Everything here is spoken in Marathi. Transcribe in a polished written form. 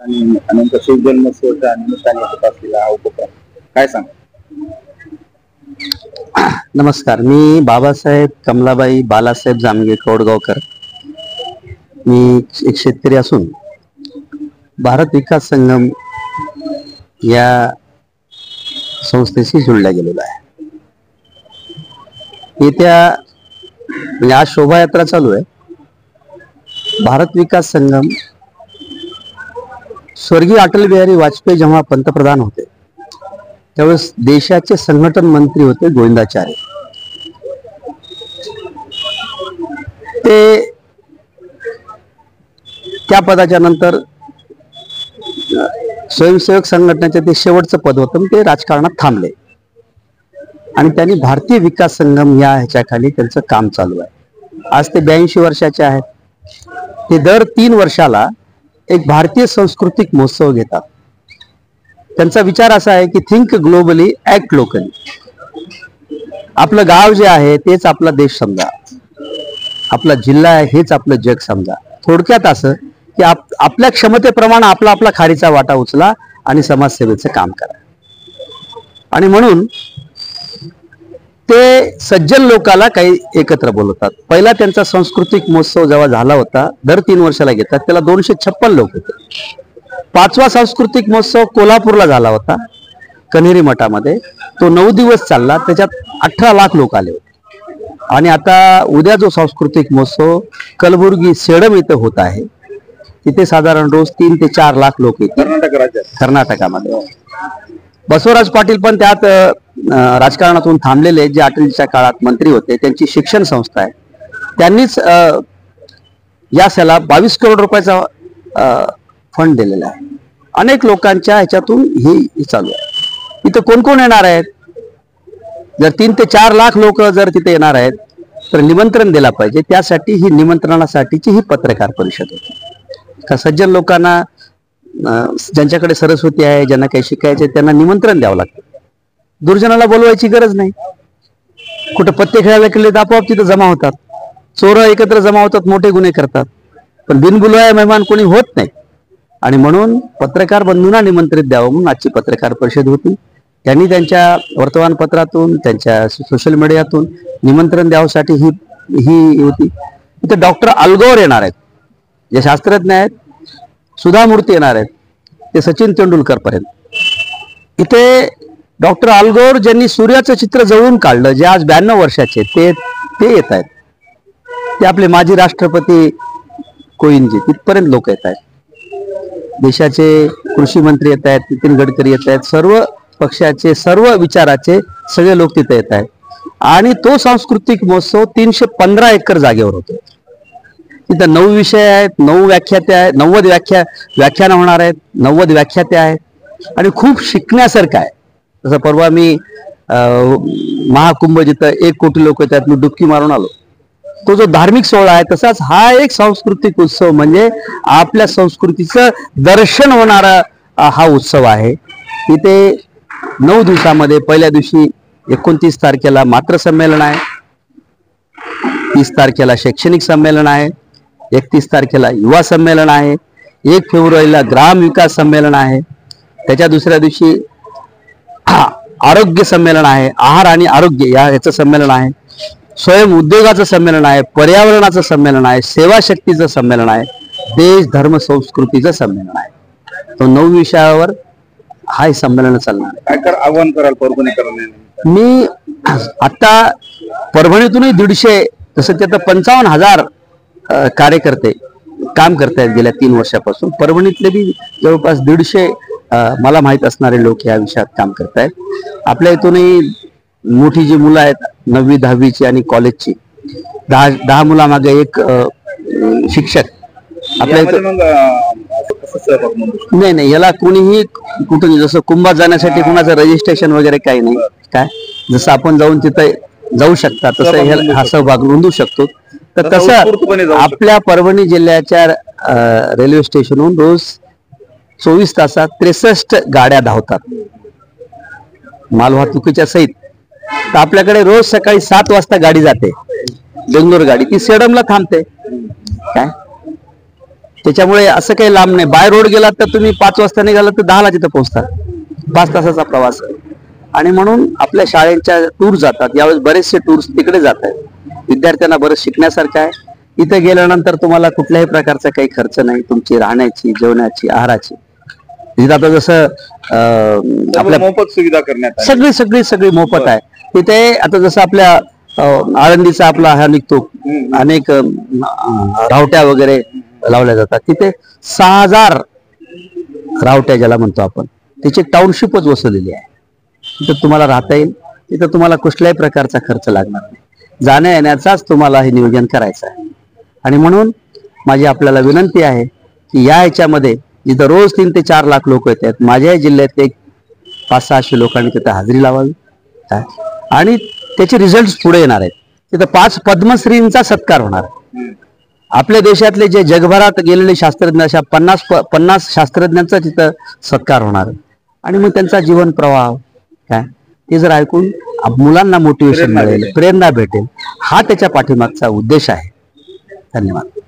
आणि अनंत शिवजन्मोत्सवाच्या निमित्ताने होत असलेला हा उपक्रम काय सांग? नमस्कार, मी बाबासाहेब कमलाबाई बालासाहेब जामगे कोडगावकर. मी एक शेतकरी असून भारत विकास संगम या संस्थेशी जोडला गेलेला आहे. येत्या म्हणजे आज शोभायात्रा चालू आहे. भारत विकास संगम स्वर्गीय अटल बिहारी वाजपेयी जेव्हा पंतप्रधान होते त्यावेळेस देशाचे संघटन मंत्री होते गोविंदाचार्य. ते त्या पदाच्या नंतर स्वयंसेवक संघटनेचे ते शेवटचं पद होतं, ते राजकारणात थांबले आणि त्यांनी भारतीय विकास संगम या ह्याच्याखाली त्यांचं काम चालू आहे. आज ते 82 वर्षाचे आहेत. ते दर 3 वर्षाला एक भारतीय सांस्कृतिक महोत्सव घेतात. त्यांचा विचार असा आहे की थिंक ग्लोबली ऍक्ट लोकली. आपलं गाव जे आहे तेच आपला देश समजा, आपला जिल्हा आहे हेच आपलं जग समजा. थोडक्यात असं की आपल्या क्षमतेप्रमाणे आपला आपला खारीचा वाटा उचला आणि समाजसेवेचं काम करा. आणि म्हणून ते सज्जन लोकाला काही एकत्र बोलवतात. पहिला त्यांचा सांस्कृतिक महोत्सव जेव्हा झाला होता, दर 3 वर्षाला घेतात, त्याला 256 लोक होते. 5वा सांस्कृतिक महोत्सव कोल्हापूरला झाला होता कन्हेरी मठामध्ये. तो 9 दिवस चालला, त्याच्यात 18 लाख लोक आले होते. आणि आता उद्या जो सांस्कृतिक महोत्सव कलबुर्गी सेडम इथं होत आहे, तिथे साधारण रोज 3 ते 4 लाख लोक येतात कर्नाटकामध्ये. बसवराज पाटील पण त्यात राजकारणातून थांबलेले, जे अटलजीच्या काळात मंत्री होते, त्यांची शिक्षण संस्था आहे. त्यांनीच या सला 22 करोड रुपयाचा फंड दिलेला आहे. अनेक लोकांच्या ह्याच्यातून ही चालू आहे. इथं कोण कोण येणार आहेत? जर 3 ते 4 लाख लोक जर तिथे येणार आहेत तर निमंत्रण दिला पाहिजे. त्यासाठी ही निमंत्रणासाठीची ही पत्रकार परिषद होती. का सज्जन लोकांना, ज्यांच्याकडे सरस्वती आहे, ज्यांना काही शिकायचे, त्यांना निमंत्रण द्यावं लागतं. दुर्जनाला बोलवायची गरज नाही. कुठं पत्ते खेळायला गेले तर आपोआप तिथं जमा होतात. चोर एकत्र जमा होतात, मोठे गुन्हे करतात. पण बिनबुलवाया मेहमान कोणी होत नाही. आणि म्हणून पत्रकार बंधूंना निमंत्रित द्यावं म्हणून आजची पत्रकार परिषद होती. त्यांनी त्यांच्या वर्तमानपत्रातून, त्यांच्या सोशल मीडियातून निमंत्रण द्यावसाठी ही होती. इथे डॉक्टर अलगोर येणार आहेत, जे शास्त्रज्ञ आहेत. सुधा मूर्ती येणार आहेत, ते सचिन तेंडुलकर पर्यंत. इथे डॉक्टर अलगोर ज्यांनी सूर्याचं चित्र जवळून काढलं, जे आज 92 वर्षाचे, ते येत आहेत. ते आपले माजी राष्ट्रपती कोविंदजी, तिथपर्यंत लोक येत आहेत. देशाचे कृषी मंत्री येत आहेत, नितीन गडकरी येत आहेत. सर्व पक्षाचे, सर्व विचाराचे सगळे लोक तिथे येत आहेत. आणि तो सांस्कृतिक महोत्सव 315 एकर जागेवर होतो. तिथं 9 विषय आहेत, 9 व्याख्याते आहेत, 90 व्याख्यानं होणार आहेत, 90 व्याख्याते आहेत. आणि खूप शिकण्यासारखं आहे. जसं परवा मी महाकुंभ जिथं 1 कोटी लोक येतात, मी डुबकी मारून आलो. तो जो धार्मिक सोहळा आहे, तसाच हा एक सांस्कृतिक उत्सव, म्हणजे आपल्या संस्कृतीचं दर्शन होणारा हा उत्सव आहे. इथे 9 दिवसामध्ये पहिल्या दिवशी 29 तारखेला मात्र संमेलन आहे, 30 तारखेला शैक्षणिक संमेलन आहे, 31 तारखेला युवा संमेलन आहे, 1 फेब्रुवारीला ग्राम विकास संमेलन आहे. त्याच्या दुसऱ्या दिवशी आरोग्य संमेलन आहे, आहार आणि आरोग्य याचं संमेलन आहे, स्वयं उद्योगाचं संमेलन आहे, पर्यावरणाचं संमेलन आहे, सेवा शक्तीचं संमेलन आहे, देश धर्म संस्कृतीचं संमेलन आहे. तो 9 विषयावर हा संमेलन चालणार आहे. काय आव्हान कराल परभणीकरांना? मी आता परभणीतूनही 150, तसं ते आता 55,000 कार्यकर्ते काम करतायत गेल्या 3 वर्षापासून. परभणीतले बी जवळपास 150 मला माहित असणारे लोक या विषयात काम करतायत. आपल्या इथूनही मोठी जी मुलं आहेत 9वी 10वीची आणि कॉलेजची, 10 मुलामागे एक शिक्षक आपल्या इथं. नाही, याला कोणीही कुठून, जसं कुंभात जाण्यासाठी कुणाचं रजिस्ट्रेशन वगैरे काही नाही. काय जसं आपण जाऊन तिथं जाऊ शकता तसं हा सहभाग नोंदवू शकतो. तर तसं आपल्या परभणी जिल्ह्याच्या रेल्वे स्टेशनहून रोज 24 तासात 63 गाड्या धावतात मालवाहतुकीच्या सहित. तर आपल्याकडे रोज सकाळी 7 वाजता गाडी जाते, बेंगलोर गाडी, ती सेडमला थांबते. काय त्याच्यामुळे असं काही लांब नाही. बाय रोड गेलात तर तुम्ही 5 वाजता निघालात तर 10ला तिथं पोहोचतात. 5 तासाचा प्रवास आहे. आणि म्हणून आपल्या शाळेच्या टूर जातात. यावेळेस बरेचसे टूर्स तिकडे जात आहेत. विद्यार्थ्यांना बरंच शिकण्यासारखं आहे. इथे गेल्यानंतर तुम्हाला कुठल्याही प्रकारचा काही खर्च नाही. तुमची राहण्याची, जेवणाची, आहाराची. तिथे आता जसं आपल्या मोफत सुविधा करण्यात आली. सगळी सगळी सगळी मोफत आहे तिथे. आता जसं आपल्या आळंदीचा आपला हा निघतो, अनेक रावट्या वगैरे लावल्या जातात. तिथे 6000 रावट्या ज्याला म्हणतो आपण, त्याची टाउनशिपच वसवलेली आहे. तिथं तुम्हाला राहता येईल. तिथं तुम्हाला कुठल्याही प्रकारचा खर्च लागणार नाही. जाण्या येण्याचाच तुम्हाला हे नियोजन करायचं आहे. आणि म्हणून माझी आपल्याला विनंती आहे की या ह्याच्यामध्ये जिथं रोज 3 ते 4 लाख लोक येतात, माझ्या जिल्ह्यात एक 500-600 लोकांनी तिथं हजेरी लावावी आणि त्याचे रिझल्ट पुढे येणार आहेत. तिथं 5 पद्मश्रींचा सत्कार होणार आहे. आपल्या देशातले जे जगभरात गेलेले शास्त्रज्ञ, अशा 50 शास्त्रज्ञांचा तिथं सत्कार होणार आहे. आणि मग त्यांचा जीवन प्रवाह काय ते जर ऐकून मुलांना मोटिवेशन मिळेल, प्रेरणा भेटेल, हा त्याच्या पाठीमागचा उद्देश आहे. धन्यवाद.